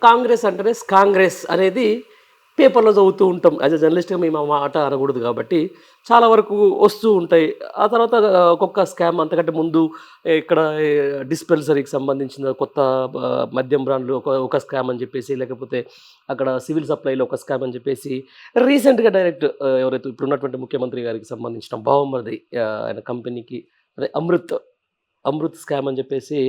కాంగ్రెస్ అంటేనే కాంగ్రెస్ అనేది పేపర్‌లో చదువుతూ ఉంటాం. యాస్ ఎ జర్నలిస్ట్‌గా మేము ఆ మాట అనకూడదు కాబట్టి, చాలా వరకు వస్తూ ఉంటాయి. ఆ తర్వాత ఒక్కొక్క స్కామ్ అంతకంటే ముందు ఇక్కడ డిస్పెన్సరీకి సంబంధించిన కొత్త మద్యం బ్రాండ్‌లు ఒక స్కామ్ అని చెప్పేసి, లేకపోతే అక్కడ సివిల్ సప్లైలో ఒక స్కామ్ అని చెప్పేసి, రీసెంట్‌గా డైరెక్ట్ ఎవరైతే ఇప్పుడున్నటువంటి ముఖ్యమంత్రి గారికి సంబంధించిన బావమరిది ఆయన కంపెనీకి అదే అమృత్ స్కామ్ అని చెప్పేసి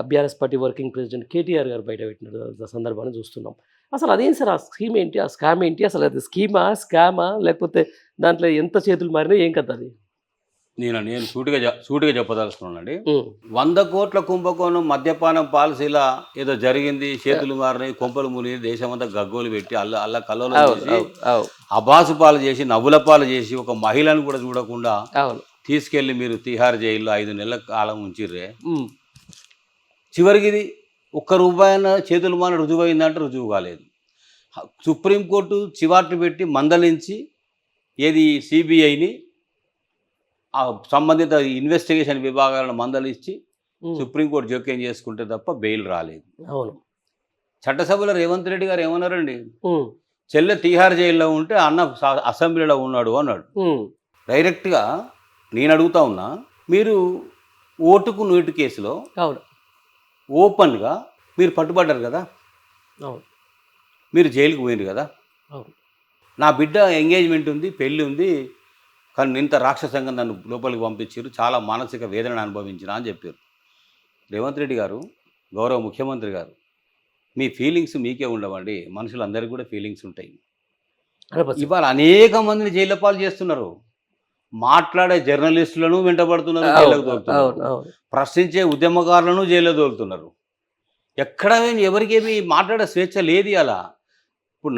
BRS party working president KTR గారు బయటపెట్టిన సందర్భాన్ని చూస్తున్నాం. అసలు అదేంటి సార్ ఆ స్కీమ్ ఏంటి? ఆ స్కామ్ ఏంటి? అసలు అది స్కీమా? స్కామా? లేకపోతే దాంట్లో ఎంత చేతులు మారినాయి? ఏం కథ అది? నేను సూటిగా చెప్పదలుచుకున్నానండి. హ్మ్. 100 కోట్ల కుంభకోణం మద్యపానం పాలసీల ఏదో జరిగింది, చేతులు మారినాయి, కొంపలు మునిగి దేశమంతా గగ్గోలు పెట్టి అల్ల కల్లోలం అవును. చేసి, అవును. అవును. అబాసు పాలు చేసి, నవ్వుల పాలు చేసి, ఒక మహిళను కూడా చూడకుండా అవును. తీసుకెళ్ళి మీరు తిహార్ జైల్లో 5 నెలల కాలం ఉంచిర్రే. హ్మ్. చివరికి ఇది ఒక్క రూపాయన చేతులు మాన రుజువైందంటే రుజువు కాలేదు. సుప్రీంకోర్టు చివాట్లు పెట్టి మందలించి ఏది సిబిఐని ఆ సంబంధిత ఇన్వెస్టిగేషన్ విభాగాలను మందలించి హ్మ్. సుప్రీంకోర్టు జోక్యం చేసుకుంటే తప్ప బెయిల్ రాలేదు. అవును. చట్టసభలో రేవంత్ రెడ్డి గారు ఏమన్నారండి? హ్మ్. చెల్లె తిహార్ జైల్లో ఉంటే అన్న అసెంబ్లీలో ఉన్నాడు అన్నాడు. హ్మ్. డైరెక్ట్గా నేను అడుగుతా ఉన్నా, మీరు ఓటుకు నోటు కేసులో అవును. ఓపెన్గా మీరు పట్టుబడ్డారు కదా, అవును. మీరు జైలుకు పోయిండ్రు కదా, అవును. నా బిడ్డ ఎంగేజ్మెంట్ ఉంది, పెళ్ళి ఉంది, కానీ ఇంత రాక్షసంగా నన్ను లోపలికి పంపించారు, చాలా మానసిక వేదనను అనుభవించిన అని చెప్పారు. రేవంత్ రెడ్డి గారు, గౌరవ ముఖ్యమంత్రి గారు, మీ ఫీలింగ్స్ మీకే ఉండవండి, మనుషులందరికీ కూడా ఫీలింగ్స్ ఉంటాయి. 100%. ఇవాళ అనేక మందిని జైళ్ళ పాలు చేస్తున్నారు. మాట్లాడే జర్నలిస్టులను వెంటబడుతున్నారు, జైలుకు అవును. తోలుతున్నారు. అవును. అవును. ప్రశ్నించే ఉద్యమకారులను జైల్లో తోలుతున్నారు. ఎక్కడ ఎవరికేమి మాట్లాడే స్వేచ్ఛ లేదు అలా. ఇప్పుడు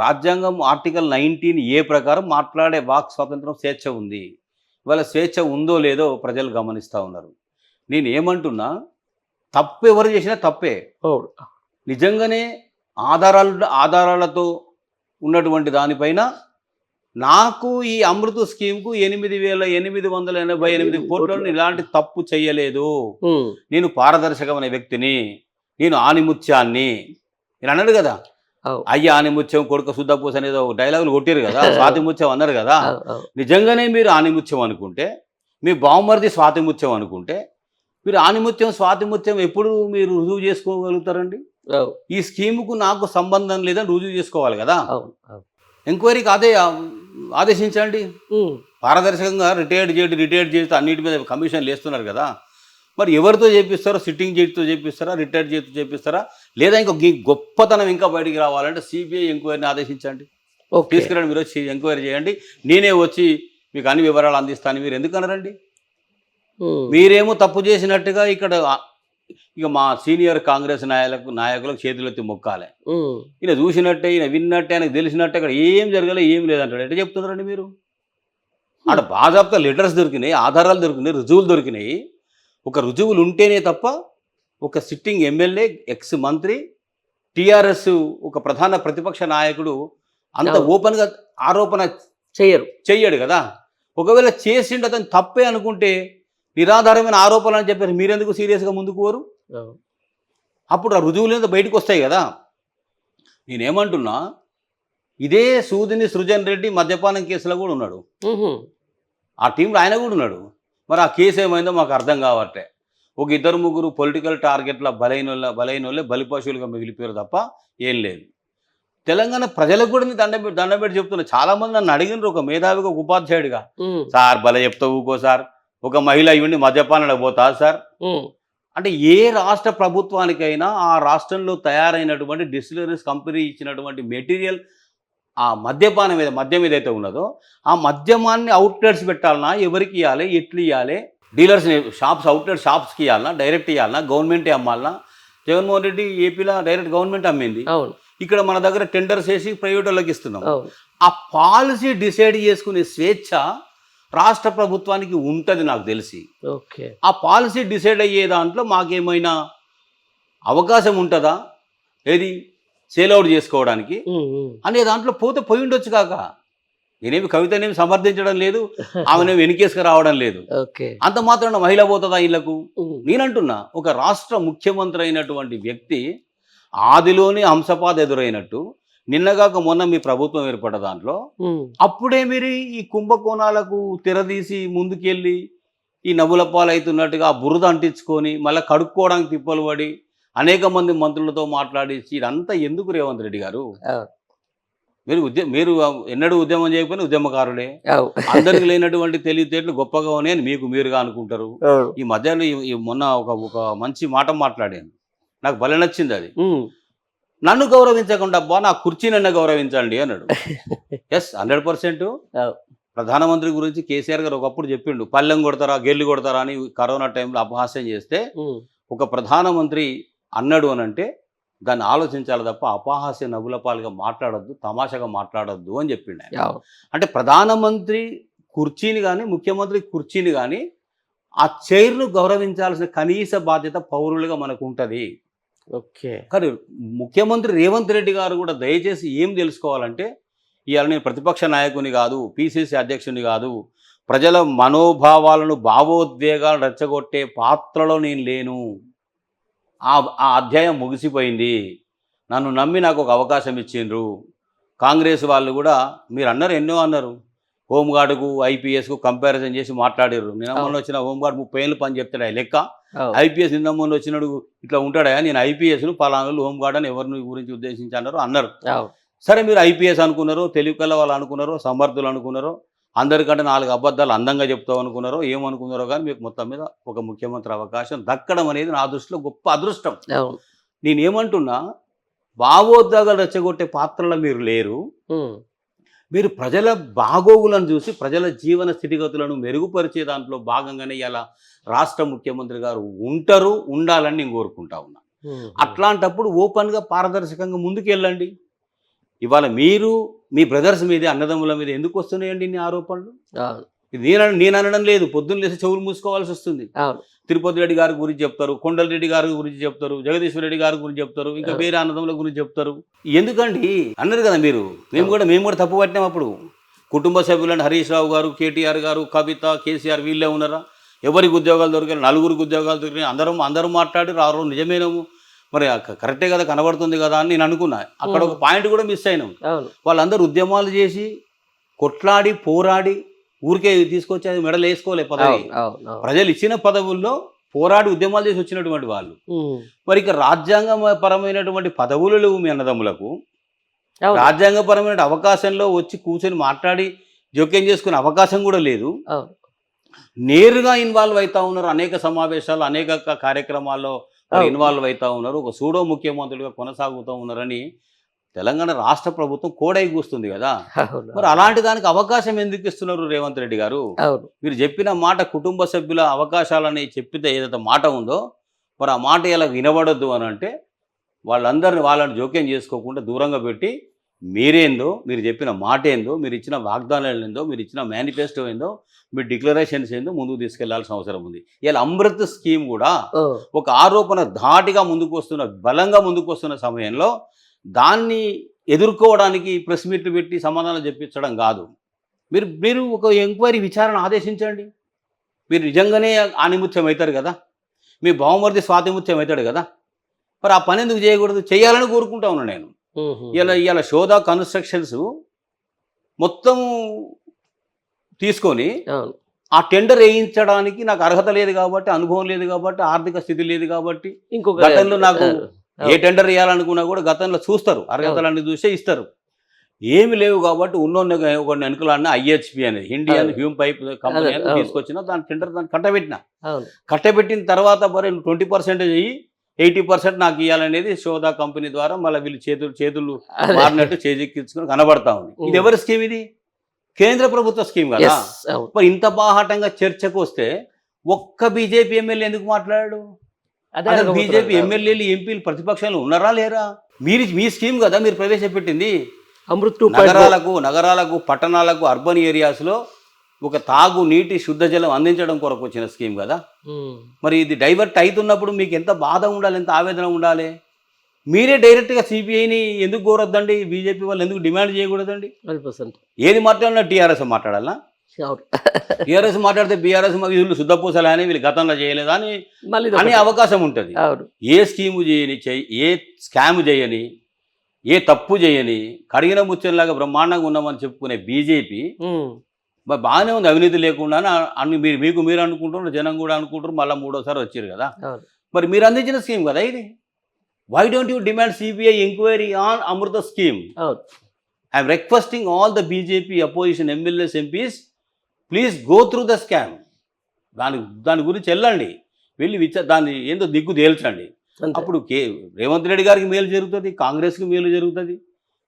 రాజ్యాంగం ఆర్టికల్ 19A ప్రకారం మాట్లాడే వాక్ స్వాతంత్రం స్వేచ్ఛ ఉంది. ఇవాళ స్వేచ్ఛ ఉందో లేదో ప్రజలు గమనిస్తూ ఉన్నారు. నేను ఏమంటున్నా, తప్పు ఎవరు చేసినా తప్పే. అవును. నిజంగానే ఆధారాలతో ఉన్నటువంటి దానిపైన నాకు ఈ అమృత స్కీమ్కు 8,888 కోట్లను ఇలాంటి తప్పు చేయలేదు. హ్మ్. నేను పారదర్శకమైన వ్యక్తిని, నేను ఆణిముత్యాన్ని. నేను అన్నాడు కదా, అవును. అయ్య ఆణిముత్యం కొడుక శుద్ధపూస అనేది ఒక డైలాగులు కొట్టారు కదా, స్వాతిముత్యం అన్నారు కదా. అవును. అవును. నిజంగానే మీరు ఆణిముత్యం అనుకుంటే, మీ బావమరిది స్వాతిముత్యం అనుకుంటే, మీరు ఆణిముత్యం స్వాతిముత్యం ఎప్పుడు మీరు రుజువు చేసుకోగలుగుతారండి? అవును. ఈ స్కీముకు నాకు సంబంధం లేదని రుజువు చేసుకోవాలి కదా. అవును. అవును. ఎంక్వైరీకి ఆదేశించండి. హ్మ్. పారదర్శకంగా రిటైర్డ్ చేస్తూ అన్నిటి మీద కమిషన్లు వేస్తున్నారు కదా. మరి ఎవరితో చేపిస్తారో, సిట్టింగ్ జడ్జితో చేపిస్తారా, రిటైర్డ్ జడ్జితో చేపిస్తారా, లేదా ఇంకా గొప్పతనం ఇంకా బయటికి రావాలంటే సిబిఐ ఎంక్వైరీని ఆదేశించండి. ఓకే. తీసుకురండి, మీరు వచ్చి ఎంక్వైరీ చేయండి, నేనే వచ్చి మీకు అన్ని వివరాలు అందిస్తాను. మీరు ఎందుకు అనరండి? హ్మ్. మీరేమో తప్పు చేసినట్టుగా ఇక్కడ ఇక మా సీనియర్ కాంగ్రెస్ నాయకులకు చేతులెత్తి మొక్కాలి. హ్మ్. ఈయన చూసినట్టే, ఈయన విన్నట్టే, ఆయనకు తెలిసినట్టే అక్కడ ఏం జరగలే, ఏం లేదంటాడు. ఎట్లా చెప్తున్నారండి మీరు? ఆడ బాజాబ్తా లెటర్స్ దొరికినాయి, ఆధారాలు దొరికినాయి, రుజువులు దొరికినాయి. ఒక రుజువులు ఉంటేనే తప్ప ఒక సిట్టింగ్ ఎమ్మెల్యే, ఎక్స్ మంత్రి, టీఆర్ఎస్ ఒక ప్రధాన ప్రతిపక్ష నాయకుడు అంత అవును. ఓపెన్గా ఆరోపణ చెయ్యరు. చెయ్యడు కదా. ఒకవేళ చేసిండు అతను తప్పే అనుకుంటే, నిరాధారమైన ఆరోపణలు అని చెప్పారు, మీరెందుకు సీరియస్గా ముందుకు పోరు? అవును. అప్పుడు ఆ రుజువులు ఏదో బయటకు వస్తాయి కదా. నేనేమంటున్నా, ఇదే సూదిని సృజన్ రెడ్డి మద్యపానం కేసులో కూడా ఉన్నాడు. హుహు. ఆ టీంలో ఆయన కూడా ఉన్నాడు. మరి ఆ కేసు ఏమైందో మాకు అర్థం కావట్లే. ఒక ఇద్దరు ముగ్గురు పొలిటికల్ టార్గెట్ల బలైనోళ్ళే బలిపశువులుగా మిగిలిపోయారు తప్ప ఏం లేదు. తెలంగాణ ప్రజలకు కూడా నేను దండం పెట్టి చెప్తున్నా. చాలామంది నన్ను అడిగినారు, ఒక మేధావిగా, ఒక ఉపాధ్యాయుడిగా, హ్మ్. సార్ భలే చెప్తా ఊకో సార్, ఒక మహిళ ఇవన్నీ మద్యపానాలకు పోతా సార్ హ్మ్. అంటే, ఏ రాష్ట్ర ప్రభుత్వానికైనా ఆ రాష్ట్రంలో తయారైనటువంటి డిస్టిలరీస్ కంపెనీ ఇచ్చినటువంటి మెటీరియల్, ఆ మద్యం ఏదైతే ఉన్నదో ఆ మద్యమాన్ని అవుట్లెట్స్ పెట్టాలన్నా, ఎవరికి ఇవ్వాలి, ఎట్లు ఇవ్వాలి, డీలర్స్ అవుట్లెట్ షాప్స్కి ఇవ్వాలన్నా, డైరెక్ట్ ఇవ్వాలన్నా, గవర్నమెంటే అమ్మాలన్నా. జగన్మోహన్ రెడ్డి ఏపీలో డైరెక్ట్ గవర్నమెంట్ అమ్మింది. అవును. ఇక్కడ మన దగ్గర టెండర్స్ వేసి ప్రైవేట్ వాళ్ళకి ఇస్తున్నాం. అవును. ఆ పాలసీ డిసైడ్ చేసుకునే స్వేచ్ఛ రాష్ట్ర ప్రభుత్వానికి ఉంటుంది నాకు తెలిసి. ఓకే. ఆ పాలసీ డిసైడ్ అయ్యే దాంట్లో మాకేమైనా అవకాశం ఉంటుందా, ఏది సేల్ అవుట్ చేసుకోవడానికి హ్మ్. హ్మ్. అనే దాంట్లో పోయి ఉండొచ్చు కాక. నేనేమి కవితనేమి సమర్థించడం లేదు, ఆమెనేమి వెనుకేసుకు రావడం లేదు. ఓకే. అంత మాత్రాన మహిళ పోతుందా ఇళ్లకు? హ్మ్. నేనంటున్నా, ఒక రాష్ట్ర ముఖ్యమంత్రి అయినటువంటి వ్యక్తి ఆదిలోని హంసపాద ఎదురైనట్టు నిన్నగాక మొన్న మీ ప్రభుత్వం ఏర్పడ్డ దాంట్లో అప్పుడే మీరు ఈ కుంభకోణాలకు తెరదీసి ముందుకెళ్ళి ఈ నవ్వుల పాలవుతున్నట్టుగా ఆ బురద అంటించుకొని మళ్ళీ కడుక్కోవడానికి తిప్పలు పడి అనేక మంది మంత్రులతో మాట్లాడించి ఇదంతా ఎందుకు రేవంత్ రెడ్డి గారు? మీరు ఎన్నడూ ఉద్యమం చేయకపోయినా ఉద్యమకారులే. అందరికి లేనటువంటి తెలివితేటలు గొప్పగా ఉన్నాయని మీకు మీరుగా అనుకుంటారు. ఈ మధ్యలో మొన్న ఒక మంచి మాట మాట్లాడాను, నాకు భలే నచ్చింది అది. నన్ను గౌరవించకుండా అబ్బా నా కుర్చీ నన్ను గౌరవించండి అన్నాడు. ఎస్ 100%. ప్రధానమంత్రి గురించి కేసీఆర్ గారు ఒకప్పుడు చెప్పిండు, పల్లెం కొడతారా గెల్లు కొడతారా అని కరోనా టైంలో అపహాస్యం చేస్తే ఒక ప్రధానమంత్రి అన్నాడు అని అంటే దాన్ని ఆలోచించాలి తప్ప అపహాస్య నవ్వుల పాలుగా మాట్లాడొద్దు, తమాషాగా మాట్లాడొద్దు అని చెప్పిండు ఆయన. అంటే ప్రధానమంత్రి కుర్చీని కానీ ముఖ్యమంత్రి కుర్చీని కానీ ఆ చైర్ను గౌరవించాల్సిన కనీస బాధ్యత పౌరులుగా మనకు ఉంటుంది. ఓకే. కానీ ముఖ్యమంత్రి రేవంత్ రెడ్డి గారు కూడా దయచేసి ఏం తెలుసుకోవాలంటే, ఇవాళ నేను ప్రతిపక్ష నాయకుని కాదు, పిసిసి అధ్యక్షుని కాదు, ప్రజల మనోభావాలను భావోద్వేగాలు రెచ్చగొట్టే పాత్రలో నేను లేను. ఆ అధ్యాయం ముగిసిపోయింది. నన్ను నమ్మి నాకు ఒక అవకాశం ఇచ్చిండ్రు. కాంగ్రెస్ వాళ్ళు కూడా మీరు అన్నారు, ఎన్నో అన్నారు, హోంగార్డుకు ఐపీఎస్కు కంపారిజన్ చేసి మాట్లాడారు. నిన్న మొన్న వచ్చిన హోంగార్డు 30 ఏళ్ళు పని చెప్తాడా లెక్క, ఐపీఎస్ నిన్న మొన్న వచ్చినాడు ఇట్లా ఉంటాడా, నేను ఐపీఎస్ను పలానాలు హోంగార్డ్ అని ఎవరిని గురించి ఉద్దేశించి అన్నారు. సరే మీరు ఐపీఎస్ అనుకున్నారో, తెలివికల్ల వాళ్ళు అనుకున్నారో, సమర్థులు అనుకున్నారో, అందరికంటే 4 అబద్ధాలు అందంగా చెప్తావు అనుకున్నారో, ఏమనుకున్నారో కానీ మీకు మొత్తం మీద ఒక ముఖ్యమంత్రి అవకాశం దక్కడం అనేది నా దృష్టిలో గొప్ప అదృష్టం. నేనేమంటున్నా, భావోద్వేగాలు రెచ్చగొట్టే పాత్రలో మీరు లేరు. మీరు ప్రజల బాగోగులను చూసి ప్రజల జీవన స్థితిగతులను మెరుగుపరిచే దాంట్లో భాగంగానే ఇలా రాష్ట్ర ముఖ్యమంత్రి గారు ఉండాలని నేను కోరుకుంటా ఉన్నా. అట్లాంటప్పుడు ఓపెన్గా పారదర్శకంగా ముందుకెళ్ళండి. ఇవాళ మీరు మీ బ్రదర్స్ మీద, అన్నదమ్ముల మీద ఎందుకు వస్తున్నాయండి ఇన్ని ఆరోపణలు? నేను అనడం లేదు, పొద్దున్న లేసి చెవులు మూసుకోవాల్సి వస్తుంది. తిరుపతి రెడ్డి గారి గురించి చెప్తారు, కొండల రెడ్డి గారి గురించి చెప్తారు, జగదీశ్వర రెడ్డి గారి గురించి చెప్తారు, ఇంకా వేరే అన్నదమ్ముల గురించి చెప్తారు. ఎందుకండి అన్నారు కదా మీరు, మేము కూడా తప్పు పట్టినాం. అప్పుడు కుటుంబ సభ్యులను హరీష్ రావు గారు, కేటీఆర్ గారు, కవిత, కేసీఆర్ వీళ్ళే ఉన్నారా? ఎవరికి ఉద్యోగాలు దొరికారు? 4 ఉద్యోగాలు దొరికినాయి. అందరూ మాట్లాడి రారు, నిజమేనము, మరి కరెక్టే కదా, కనబడుతుంది కదా అని నేను అనుకున్నా. అక్కడ ఒక పాయింట్ కూడా మిస్ అయినాం. వాళ్ళందరూ ఉద్యమాలు చేసి కొట్లాడి పోరాడి ఊరికే తీసుకొచ్చి అది మెడలు వేసుకోలే పదవి. ప్రజలు ఇచ్చిన పదవుల్లో పోరాడి ఉద్యమాలు చేసి వచ్చినటువంటి వాళ్ళు. మరి ఇక రాజ్యాంగపరమైనటువంటి పదవులు లేవు మీ అన్నదమ్ములకు. రాజ్యాంగపరమైన అవకాశంలో వచ్చి కూర్చొని మాట్లాడి జోక్యం చేసుకునే అవకాశం కూడా లేదు. నేరుగా ఇన్వాల్వ్ అవుతా ఉన్నారు, అనేక సమావేశాలు, అనేక కార్యక్రమాల్లో ఇన్వాల్వ్ అవుతా ఉన్నారు, ఒక సూడో ముఖ్యమంత్రులుగా కొనసాగుతూ ఉన్నారని తెలంగాణ రాష్ట్ర ప్రభుత్వం కోడై కూస్తుంది కదా. మరి అలాంటి దానికి అవకాశం ఎందుకు ఇస్తున్నారు రేవంత్ రెడ్డి గారు? మీరు చెప్పిన మాట కుటుంబ సభ్యుల అవకాశాలని చెప్పితే ఏదైతే మాట ఉందో మరి ఆ మాట ఇలా వినబడొద్దు అని అంటే వాళ్ళని జోక్యం చేసుకోకుండా దూరంగా పెట్టి మీరేందో, మీరు చెప్పిన మాట ఏందో, మీరు ఇచ్చిన వాగ్దానాలు ఏందో, మీరు ఇచ్చిన మేనిఫెస్టో ఏందో, మీ డిక్లరేషన్స్ ఏందో ముందుకు తీసుకెళ్లాల్సిన అవసరం ఉంది. ఇలా అమృత్ స్కీమ్ కూడా ఒక ఆరోపణ ధాటిగా బలంగా ముందుకు వస్తున్న సమయంలో దాన్ని ఎదుర్కోవడానికి ప్రెస్ మీట్లు పెట్టి సమాధానం చెప్పించడం కాదు. మీరు ఒక ఎంక్వైరీ విచారణ ఆదేశించండి. మీరు నిజంగానే ఆనిముత్యం అవుతారు కదా, మీ బావమరిది స్వాతిముత్యం అవుతాడు కదా, మరి ఆ పని ఎందుకు చేయకూడదు? చేయాలని కోరుకుంటా ఉన్నాను నేను. ఇలా శోధ కన్స్ట్రక్షన్స్ మొత్తం తీసుకొని ఆ టెండర్ వేయించడానికి నాకు అర్హత లేదు కాబట్టి, అనుభవం లేదు కాబట్టి, ఆర్థిక స్థితి లేదు కాబట్టి, గతంలో నాకు ఏ టెండర్ వేయాలనుకున్నా కూడా గతంలో చూస్తారు, అర్హతలన్నీ చూసే ఇస్తారు. ఏమి లేవు కాబట్టి ఒక వెనుకలాడిన ఐహెచ్పి అనేది ఇండియన్ హ్యూమ్ పైప్ కంపెనీ అని తీసుకొచ్చిన దాని టెండర్ దాన్ని కట్టబెట్టిన తర్వాత మరి 20% అయ్యి 80% నాకు ఇవ్వాలనేది శోధా కంపెనీ ద్వారా మళ్ళీ వీళ్ళు చేతులు మారినట్టు చేజెక్కించుకొని కనబడతా ఉంది. ఇది ఎవరి స్కీమ్? ఇది కేంద్ర ప్రభుత్వ స్కీమ్ కదా. మరి ఇంత బాహాటంగా చర్చకు వస్తే ఒక్క బీజేపీ ఎమ్మెల్యే ఎందుకు మాట్లాడాడు? బీజేపీ ఎమ్మెల్యేలు ఎంపీలు ప్రతిపక్షాలు ఉన్నారా లేరా? మీ స్కీమ్ కదా మీరు ప్రవేశపెట్టింది. అమృత్ నగరాలకు పట్టణాలకు అర్బన్ ఏరియాస్లో ఒక తాగు నీటి శుద్ధ జలం అందించడం కొరకు వచ్చిన స్కీమ్ కదా. మరి ఇది డైవర్ట్ అవుతున్నప్పుడు మీకు ఎంత బాధ ఉండాలి, ఎంత ఆవేదన ఉండాలి? మీరే డైరెక్ట్గా సిబిఐని ఎందుకు కోరొద్దండి? బీజేపీ వాళ్ళు ఎందుకు డిమాండ్ చేయకూడదండి? 100% ఏది మాట్లాడినా టీఆర్ఎస్ మాట్లాడాలా? అవును. టీఆర్ఎస్ మాట్లాడితే బీఆర్ఎస్ వీళ్ళు శుద్ధపూసలే అని వీళ్ళు గతంలో చేయలేదా అని మళ్ళీ అనే ఇదొకటి. అవకాశం ఉంటుంది. అవును. ఏ స్కీము చేయని ఏ స్కామ్ చేయని ఏ తప్పు చేయని కడిగిన ముచ్చంలాగా బ్రహ్మాండంగా ఉన్నామని చెప్పుకునే బీజేపీ ఉమ్, బాగానే ఉంది అవినీతి లేకుండా అన్ని మీరు అనుకుంటున్నారు, జనం కూడా అనుకుంటారు, మళ్ళీ మూడోసారి వచ్చారు కదా. అవును. మరి మీరు అందించిన స్కీమ్ కదా ఇది. Why don't you demand CBI enquiry on Amrut scheme? అవును. I'm requesting all the BJP opposition MLAs MPs, please go through the scam. దాని గురించి వెళ్ళండి, వెళ్ళి దాన్ని ఏందో దిక్కు తేల్చండి. అంతే. అప్పుడు రేవంత్ రెడ్డి గారికి మేలు జరుగుతుంది, కాంగ్రెస్కి మేలు జరుగుతుంది.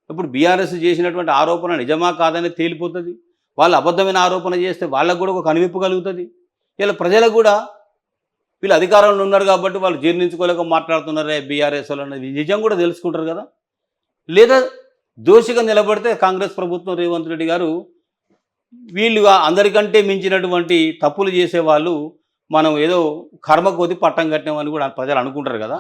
ఇప్పుడు బీఆర్ఎస్ చేసినటువంటి ఆరోపణ నిజమా కాదని తేలిపోతుంది. వాళ్ళు అబద్ధమైన ఆరోపణ చేస్తే వాళ్ళకు కూడా ఒక కనువిప్పు కలుగుతుంది. ఇలా ప్రజలకు కూడా వీళ్ళు అధికారంలో ఉన్నారు కాబట్టి వాళ్ళు జీర్ణించుకోలేక మాట్లాడుతున్నారే బీఆర్ఎస్ వాళ్ళు అన్నది నిజం కూడా తెలుసుకుంటారు కదా. లేదా దోషిగా నిలబడితే కాంగ్రెస్ ప్రభుత్వం, రేవంత్ రెడ్డి గారు వీళ్ళు అందరికంటే మించినటువంటి తప్పులు చేసేవాళ్ళు మనం ఏదో కర్మ కొద్ది పట్టం కట్టినామని కూడా ప్రజలు అనుకుంటారు కదా.